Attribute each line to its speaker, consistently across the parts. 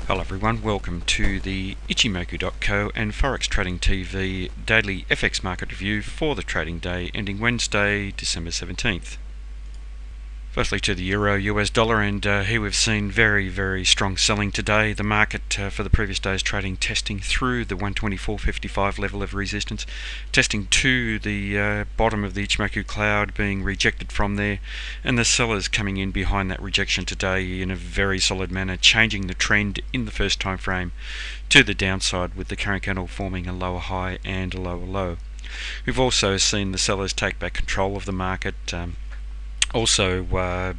Speaker 1: Hello everyone, welcome to the Ichimoku.co and Forex Trading TV daily FX market review for the trading day ending Wednesday, December 17th. Firstly to the Euro US dollar, and here we've seen very strong selling today. The market for the previous day's trading testing through the 124.55 level of resistance, testing to the bottom of the Ichimoku cloud, being rejected from there, and the sellers coming in behind that rejection today in a very solid manner, changing the trend in the first time frame to the downside, with the current candle forming a lower high and a lower low. We've also seen the sellers take back control of the market, also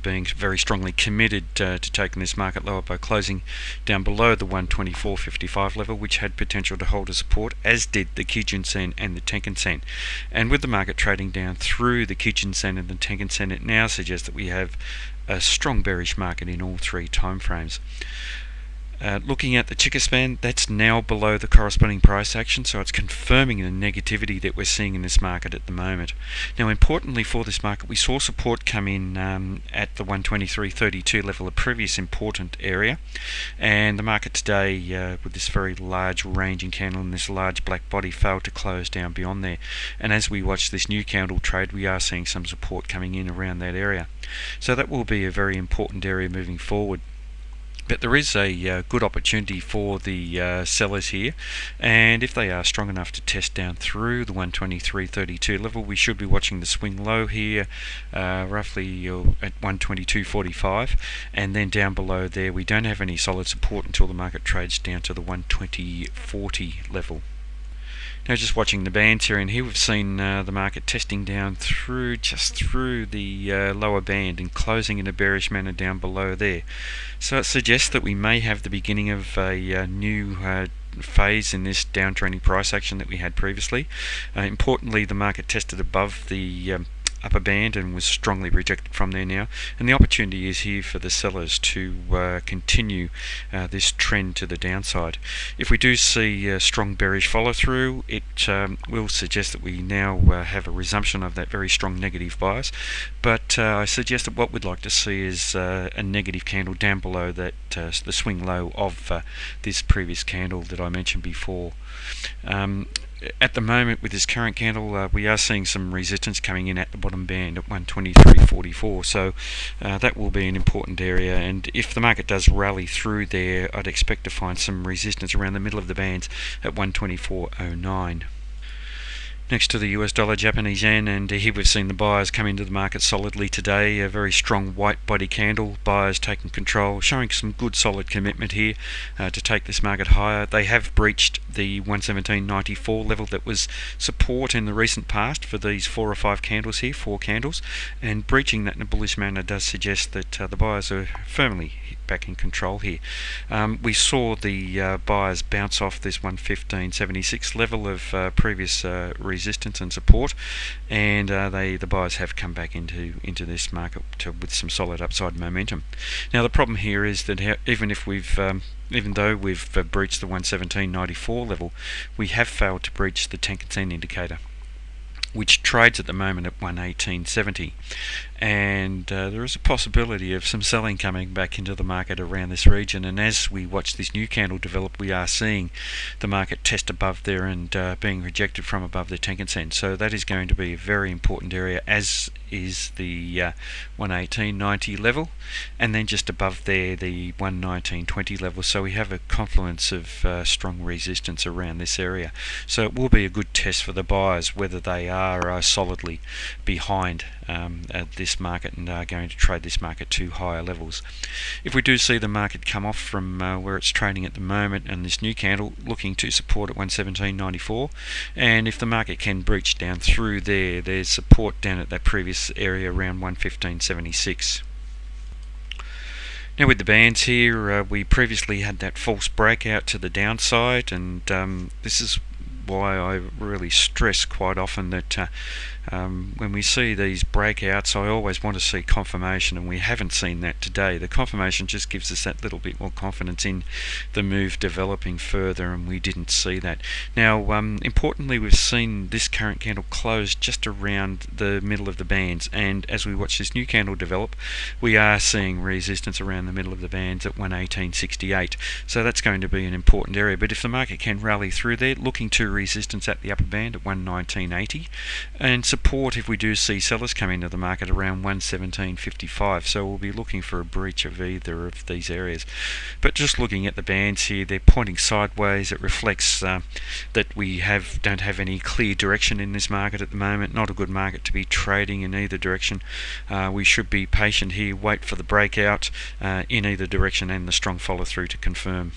Speaker 1: being very strongly committed to taking this market lower by closing down below the 124.55 level, which had potential to hold a support, as did the Kijun Sen and the Tenkan Sen. And with the market trading down through the Kijun Sen and the Tenkan Sen, it now suggests that we have a strong bearish market in all three time frames. Looking at the Chica span, that's now below the corresponding price action, so it's confirming the negativity that we're seeing in this market at the moment. Now, importantly for this market, we saw support come in at the 123.32 level, a previous important area, and the market today, with this very large ranging candle and this large black body, failed to close down beyond there. And as we watch this new candle trade, we are seeing some support coming in around that area, so that will be a very important area moving forward. But there is a good opportunity for the sellers here, and if they are strong enough to test down through the 123.32 level, we should be watching the swing low here, roughly at 122.45, and then down below there we don't have any solid support until the market trades down to the 120.40 level. Now, just watching the bands here, and here we've seen the market testing down just through the lower band and closing in a bearish manner down below there. So it suggests that we may have the beginning of a new phase in this downtrending price action that we had previously. Importantly, the market tested above the upper band and was strongly rejected from there now, and the opportunity is here for the sellers to continue this trend to the downside. If we do see a strong bearish follow through, it will suggest that we now have a resumption of that very strong negative bias, but I suggest that what we'd like to see is a negative candle down below that the swing low of this previous candle that I mentioned before. At the moment, with this current candle, we are seeing some resistance coming in at the bottom band at 123.44, so that will be an important area, and if the market does rally through there, I'd expect to find some resistance around the middle of the bands at 124.09. Next to the US dollar, Japanese yen, and here we've seen the buyers come into the market solidly today. A very strong white body candle, buyers taking control, showing some good solid commitment here to take this market higher. They have breached the 117.94 level that was support in the recent past for these 4 or 5 candles here, 4 candles, and breaching that in a bullish manner does suggest that the buyers are firmly back in control here. We saw the buyers bounce off this 115.76 level of previous resistance and support, and the buyers have come back into this market with some solid upside momentum. Now, the problem here is that even though we've breached the 117.94 level, we have failed to breach the Tenkan Sen indicator, which trades at the moment at 118.70, and there is a possibility of some selling coming back into the market around this region. And as we watch this new candle develop, we are seeing the market test above there and being rejected from above the Tenkan Sen. So that is going to be a very important area, as is the 118.90 level, and then just above there the 119.20 level. So we have a confluence of strong resistance around this area, so it will be a good test for the buyers whether they are solidly behind this market and are going to trade this market to higher levels. If we do see the market come off from where it's trading at the moment and this new candle looking to support at 117.94, and if the market can breach down through there, there's support down at that previous area around 115.76. Now, with the bands here, we previously had that false breakout to the downside, and this is why I really stress quite often that when we see these breakouts, I always want to see confirmation, and we haven't seen that today. The confirmation just gives us that little bit more confidence in the move developing further, and we didn't see that. Now, importantly, we've seen this current candle close just around the middle of the bands, and as we watch this new candle develop, we are seeing resistance around the middle of the bands at 118.68. So that's going to be an important area. But if the market can rally through there, looking to resistance at the upper band at 119.80, and support if we do see sellers come into the market around 117.55. So we'll be looking for a breach of either of these areas. But just looking at the bands here, they're pointing sideways. It reflects that we don't have any clear direction in this market at the moment. Not a good market to be trading in either direction. We should be patient here, wait for the breakout in either direction and the strong follow through to confirm.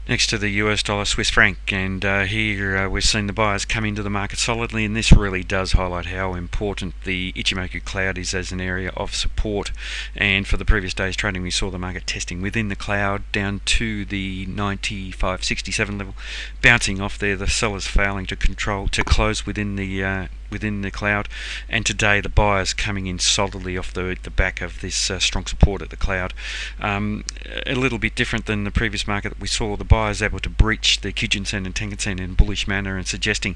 Speaker 1: Next to the US dollar Swiss franc, and here we've seen the buyers come into the market solidly, and this really does highlight how important the Ichimoku cloud is as an area of support. And for the previous day's trading, we saw the market testing within the cloud down to the 95.67 level, bouncing off there, the sellers failing to close within the cloud, and today the buyers coming in solidly off the back of this strong support at the cloud. A little bit different than the previous market that we saw, the buyers able to breach the Kijun-sen and Tenkan-sen in a bullish manner, and suggesting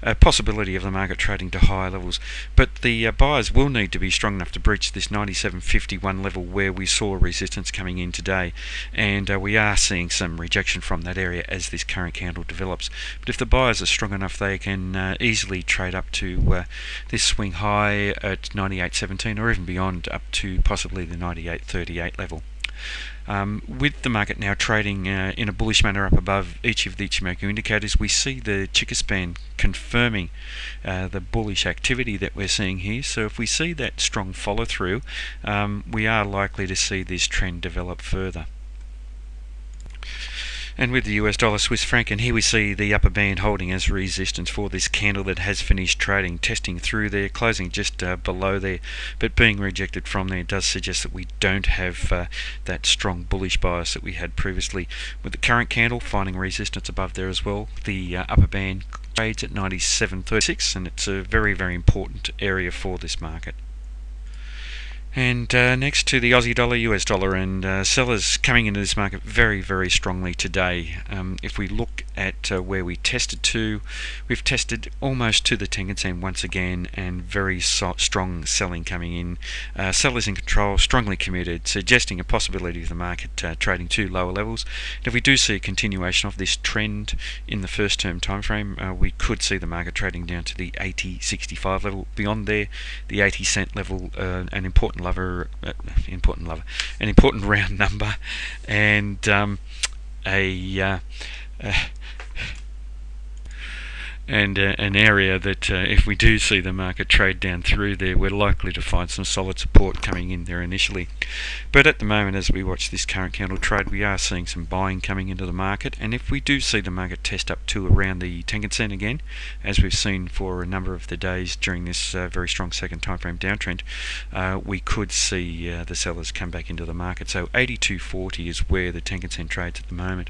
Speaker 1: a possibility of the market trading to higher levels. But the buyers will need to be strong enough to breach this 97.51 level where we saw resistance coming in today, and we are seeing some rejection from that area as this current candle develops. But if the buyers are strong enough, they can easily trade up to this swing high at 98.17, or even beyond, up to possibly the 98.38 level. With the market now trading in a bullish manner up above each of the Ichimoku indicators, we see the Chica span confirming the bullish activity that we're seeing here. So if we see that strong follow through, we are likely to see this trend develop further. And with the US dollar Swiss franc, and here we see the upper band holding as resistance for this candle that has finished trading, testing through there, closing just below there, but being rejected from there does suggest that we don't have that strong bullish bias that we had previously. With the current candle finding resistance above there as well, the upper band trades at 97.36, and it's a very, very important area for this market. And next to the Aussie dollar, US dollar, and sellers coming into this market very, very strongly today. If we look at where we tested to, we've tested almost to the Tenkan-sen once again, and very strong selling coming in. Sellers in control, strongly committed, suggesting a possibility of the market trading to lower levels. And if we do see a continuation of this trend in the first term time frame, we could see the market trading down to the 80.65 level. Beyond there, the 80 cent level, an important important round number, and an area that if we do see the market trade down through there, we're likely to find some solid support coming in there initially. But at the moment, as we watch this current candle trade, we are seeing some buying coming into the market, and if we do see the market test up to around the Tenkan-sen again, as we've seen for a number of the days during this very strong second time frame downtrend, we could see the sellers come back into the market. So 82.40 is where the Tenkan-sen trades at the moment.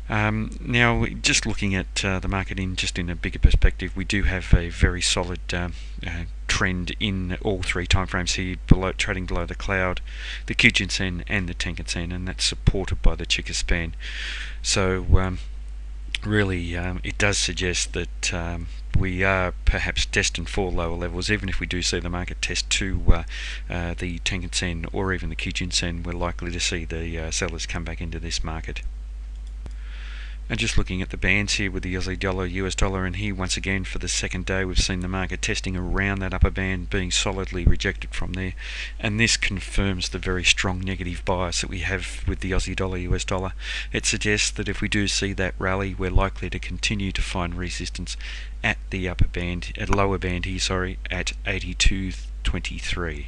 Speaker 1: Now, just looking at the market in a bigger perspective, we do have a very solid trend in all three timeframes here, trading below the cloud, the Kijun-sen and the Tenkan-sen, and that's supported by the Chica span. So really, it does suggest that we are perhaps destined for lower levels. Even if we do see the market test to the Tenkan-sen or even the Kijun-sen, we're likely to see the sellers come back into this market. And just looking at the bands here with the Aussie dollar, US dollar, and here once again for the second day we've seen the market testing around that upper band, being solidly rejected from there, and this confirms the very strong negative bias that we have with the Aussie dollar, US dollar. It suggests that if we do see that rally, we're likely to continue to find resistance at the upper band, at lower band here, sorry, at 82.23.